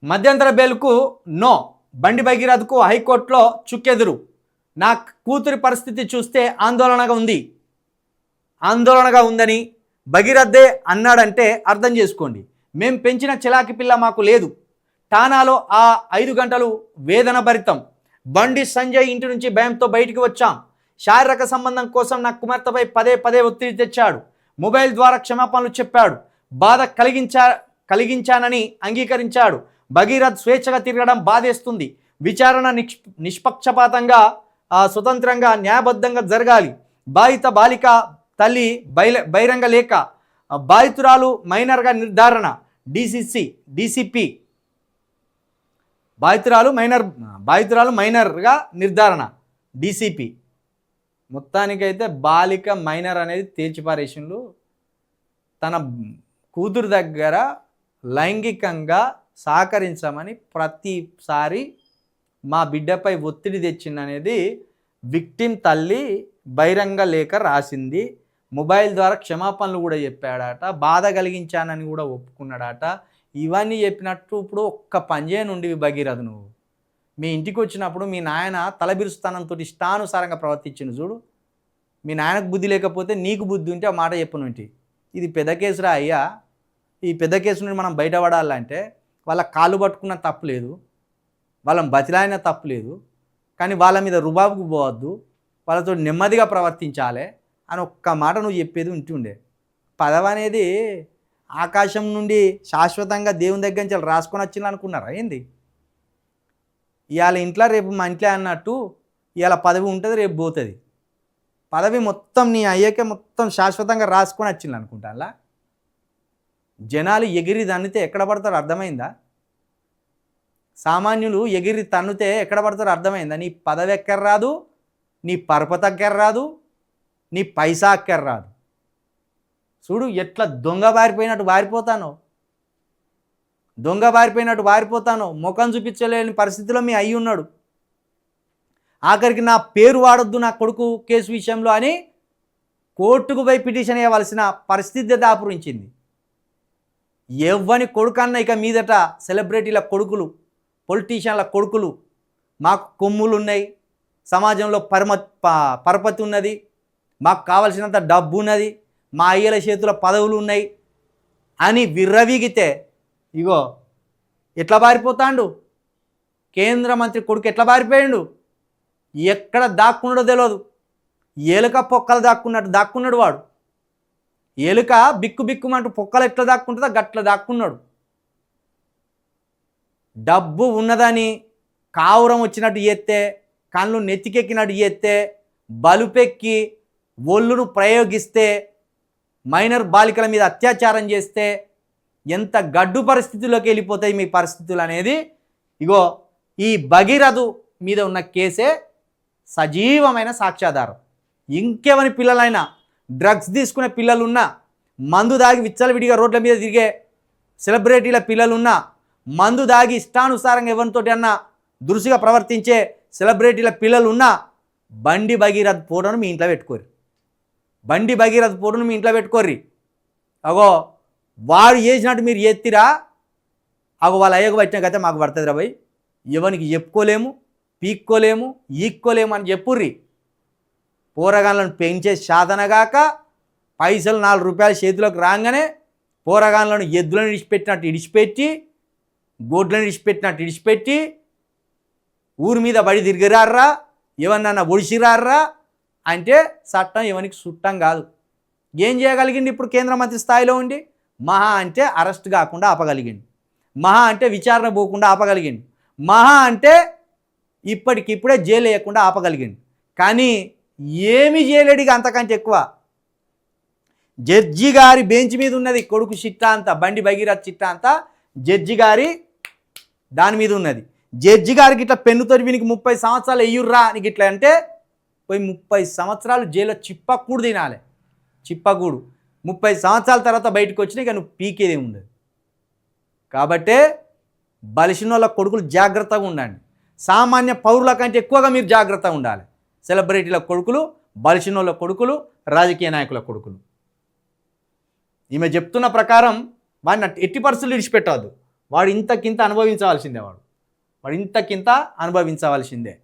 మధ్యంతర బెయిల్కు నో, బండి భగీరథకు హైకోర్టులో చుక్కెదురు. నా కూతురి పరిస్థితి చూస్తే ఆందోళనగా ఉందని భగీరథే అన్నాడంటే అర్థం చేసుకోండి. మేం పెంచిన చిలాకి పిల్ల మాకు లేదు. ఠానాలో ఆ 5 గంటలు వేదన భరితం. బండి సంజయ్ ఇంటి నుంచి భయంతో బయటికి వచ్చాం. శారీరక సంబంధం కోసం నా కుమార్తెపై పదే ఒత్తిడి తెచ్చాడు. మొబైల్ ద్వారా క్షమాపణలు చెప్పాడు. బాధ కలిగించానని అంగీకరించాడు. భగీరథ్ స్వేచ్ఛగా తిరగడం బాధేస్తుంది. విచారణ నిష్పక్షపాతంగా, స్వతంత్రంగా, న్యాయబద్ధంగా జరగాలి. బాధిత బాలిక తల్లి బహిరంగ లేఖ. బాధితురాలు మైనర్గా నిర్ధారణ. డీసీపీ బాధితురాలు మైనర్గా నిర్ధారణ. డీసీపీ మొత్తానికైతే బాలిక మైనర్ అనేది తేల్చిపారేసిండు. తన కూతురు దగ్గర లైంగికంగా సహకరించమని ప్రతిసారి మా బిడ్డపై ఒత్తిడి తెచ్చిందనేది విక్టిమ్ తల్లి బహిరంగ లేఖ రాసింది. మొబైల్ ద్వారా క్షమాపణలు కూడా చెప్పాడట. బాధ కలిగించానని కూడా ఒప్పుకున్నాడట. ఇవన్నీ చెప్పినట్టు ఇప్పుడు ఒక్క పంజే నుండి భగీరథ, నువ్వు మీ ఇంటికి వచ్చినప్పుడు మీ నాయన తలబిరుస్తానంతో ఇష్టానుసారంగా ప్రవర్తించింది చూడు. మీ నాయనకు బుద్ధి లేకపోతే నీకు బుద్ధి ఉంటే ఆ మాట చెప్పనుంటి. ఇది పెద్ద కేసురా అయ్యా. ఈ పెద్ద కేసు నుండి మనం బయటపడాలంటే వాళ్ళ కాళ్ళు పట్టుకున్న తప్పు లేదు, వాళ్ళని బతిలాడిన తప్పు లేదు, కానీ వాళ్ళ మీద రుబాబుకు పోవద్దు, వాళ్ళతో నెమ్మదిగా ప్రవర్తించాలి అని ఒక్క మాట నువ్వు చెప్పేది ఉంటుండే. పదవి అనేది ఆకాశం నుండి శాశ్వతంగా దేవుని దగ్గర నుంచి రాసుకొని వచ్చింది అనుకున్నారా ఏంది? ఇవాళ ఇంట్లో రేపు మా ఇంట్లో అన్నట్టు ఇవాళ పదవి ఉంటుంది, రేపు పోతుంది. పదవి మొత్తం నీ అయ్యాకే మొత్తం శాశ్వతంగా రాసుకొని వచ్చింది అనుకుంటా. అలా జనాలు ఎగిరి తన్నితే ఎక్కడ పడతారో అర్థమైందా? సామాన్యులు ఎగిరి తన్నుతే ఎక్కడ పడతారో అర్థమైందా? నీ పదవి ఎక్కర రాదు, నీ పరపతి ఎక్కర రాదు, నీ పైసా ఎక్కర రాదు. చూడు ఎట్లా దొంగ బారిపోయినట్టు వారిపోతాను. ముఖం చూపించలేని పరిస్థితిలో మీ అయ్యి ఉన్నాడు. ఆఖరికి నా పేరు వాడొద్దు నా కొడుకు కేసు విషయంలో అని కోర్టుకు పోయి పిటిషన్ వేయవలసిన పరిస్థితి దాపురించింది. ఎవ్వని కొడుకన్నా ఇక మీదట సెలబ్రిటీల కొడుకులు, పొలిటీషియన్ల కొడుకులు మాకు కొమ్ములు ఉన్నాయి, సమాజంలో పరపతి ఉన్నది, మాకు కావలసినంత డబ్బు ఉన్నది, మా అయ్యల చేతుల పదవులు ఉన్నాయి అని విర్రవీగితే ఇగో ఎట్లా పారిపోతాండు. కేంద్ర మంత్రి కొడుకు ఎట్లా పారిపోయాడు, ఎక్కడ దాక్కున్నాడో తెలియదు. ఎలుక పొక్కలు దాక్కున్నాడు వాడు. ఎలుక బిక్కుమంటూ పొక్కలు ఎట్లా దాక్కుంటుందో గట్ల దాక్కున్నాడు. డబ్బు ఉన్నదని కావురం వచ్చినట్టు చేస్తే, కళ్ళు నెత్తికెక్కినట్టు చేస్తే, బలుపెక్కి ఒళ్ళును ప్రయోగిస్తే, మైనర్ బాలికల మీద అత్యాచారం చేస్తే ఎంత గడ్డు పరిస్థితుల్లోకి వెళ్ళిపోతాయి మీ పరిస్థితులు అనేది ఇగో ఈ భగీరథు మీద ఉన్న కేసే సజీవమైన సాక్ష్యాధారం. ఇంకెవని పిల్లలైనా, డ్రగ్స్ తీసుకునే పిల్లలున్నా, మందు దాగి విచ్చలవిడిగా రోడ్ల మీద తిరిగే సెలబ్రిటీల పిల్లలున్నా, మందు దాగి ఇష్టానుసారంగా ఎవరితోటి అన్నా దురుసుగా ప్రవర్తించే సెలబ్రిటీల పిల్లలున్నా బండి భగీరథ్ ఫోటోను మీ ఇంట్లో పెట్టుకోర్రి. అగో వాడు చేసినట్టు మీరు ఎత్తిరా, అగో వాళ్ళ అయ్యకు పట్టిన కథ మాకు పడుతుంది రా భయ్. ఎవరికి చెప్పుకోలేము, పీక్కోలేము, ఈక్కోలేము అని చెప్పుర్రి. పోరగాళ్ళను పెంచే సాధనగాక పైసలు 4 రూపాయల చేతిలోకి రాగానే పోరగాళ్ళను ఎద్దులను ఇడిచిపెట్టినట్టు ఇడిచిపెట్టి, గొడ్లను ఇడిచిపెట్టినట్టు ఇడిచిపెట్టి, ఊరి మీద బడి తిరిగిరారా, ఎవరినన్నా ఒడిసిరారా అంటే చట్టం ఎవరికి చుట్టం కాదు. ఏం చేయగలిగింది ఇప్పుడు కేంద్ర మంత్రి స్థాయిలో ఉండి? మహా అంటే అరెస్ట్ కాకుండా ఆపగలిగింది, మహా అంటే విచారణ పోకుండా ఆపగలిగింది, మహా అంటే ఇప్పటికిప్పుడే జైలు వేయకుండా ఆపగలిగింది. కానీ ఏమి చేయలేడిగా అంతకంటే ఎక్కువ. జడ్జి గారి బెంచ్ మీద ఉన్నది కొడుకు చిట్టా అంతా, బండి భగీరథ్ చిట్టా అంతా జడ్జి గారి దాని మీద ఉన్నది. జడ్జి గారికి ఇట్లా పెన్నుతో వీనికి 30 సంవత్సరాలు ఎయ్యుర్రా అని ఇట్లా అంటే పోయి 30 సంవత్సరాలు జైల్లో చిప్పకూడు తినాలి. 30 సంవత్సరాల తర్వాత బయటకు వచ్చినా ఇక నువ్వు పీకేదే ఉండదు. కాబట్టే బలిసిన వాళ్ళ కొడుకులు జాగ్రత్తగా ఉండండి. సామాన్య పౌరుల కంటే ఎక్కువగా మీరు జాగ్రత్తగా ఉండాలి. సెలబ్రిటీల కొడుకులు, బలిసిన వాళ్ళ కొడుకులు, రాజకీయ నాయకుల కొడుకులు. ఈమె చెప్తున్న ప్రకారం వాడిని ఎట్టి పరిస్థితులు విడిచిపెట్టవద్దు. వాడు ఇంతకింత అనుభవించవలసిందే వాడు ఇంతకింత అనుభవించవలసిందే.